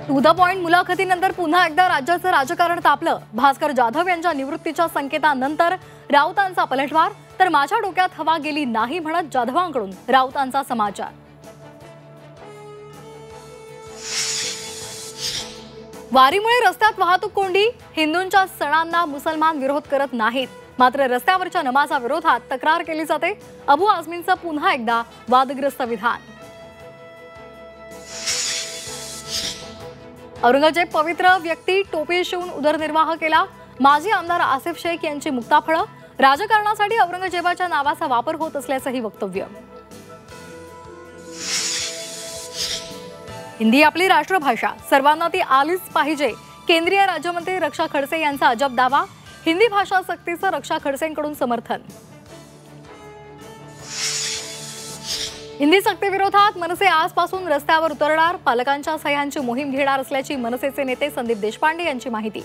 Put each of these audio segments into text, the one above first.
To the point मुलाखतीनंतर पुन्हा एकदा राज्याचं राजकारण तापलं। भास्कर जाधव यांच्या निवृत्तीच्या संकेतानंतर राऊतांचा पलटवार, तर माझ्या डोक्यात हवा गेली नाही म्हणत जाधवांकडून राऊतांचा समाचार। वारीमुळे रस्त्यात वाहतूक कोंडी, हिंदूंच्या सणांना मुसलमान विरोध करत नाहीत, मात्र रस्त्यावरच्या नमाजा विरोधात तक्रार केली जाते। अबू आझमींचं पुन्हा एकदा वादग्रस्त विधान। औरंगजेब पवित्र व्यक्ती टोपी शिवून उदरनिर्वाह केला। माजी आमदार आसिफ शेख यांची मुक्ताफळं, राजकारणासाठी औरंगजेबाच्या नावाचा वापर होत असल्याचंही वक्तव्य। हिंदी आपली राष्ट्रभाषा, सर्वांना ती आलीच पाहिजे, केंद्रीय राज्यमंत्री रक्षा खडसे यांचा अजब दावा। हिंदी भाषा सक्तीचं रक्षा खडसेंकडून समर्थन। हिंदी सक्तीविरोधात मनसे आजपासून रस्त्यावर उतरणार, पालकांच्या सह्यांची मोहीम घेणार असल्याची मनसेचे नेते संदीप देशपांडे यांची माहिती।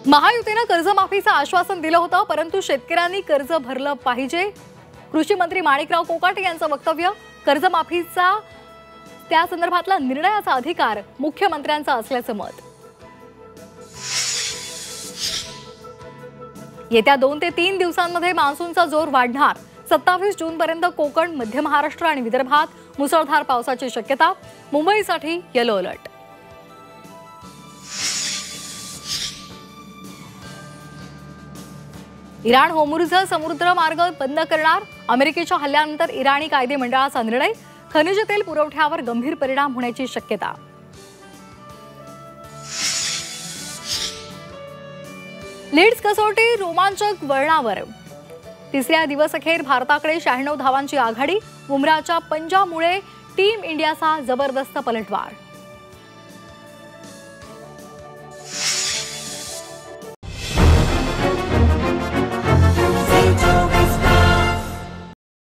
महायुतीने कर्जमाफीचं आश्वासन दिलं होतं, परंतु शेतकऱ्यांनी कर्ज भरलं पाहिजे। कृषी मंत्री माणिकराव कोकाटे यांचं वक्तव्य। कर्जमाफीचा त्या संदर्भातला निर्णयाचा अधिकार मुख्यमंत्र्यांचा असल्याचं मत। येत्या 2 ते 3 दिवसांमध्ये मान्सूनचा जोर वाढणार। 27 जूनपर्यंत कोकण, मध्य महाराष्ट्र आणि विदर्भात मुसळधार पावसाची शक्यता। मुंबईसाठी येलो अलर्ट। इराण होर्मुझ समुद्र मार्ग बंद करणार, अमेरिकेच्या हल्ल्यानंतर इराणी कायदे मंडळाचा निर्णय। खनिज तेल पुरवठ्यावर गंभीर परिणाम होण्याची शक्यता। लीड्स कसोटी रोमांचक वळणावर, तिसऱ्या दिवसअखेर भारताकडे 96 धावांची आघाडी। बुमराहच्या पंजामुळे टीम इंडियाचा जबरदस्त पलटवार।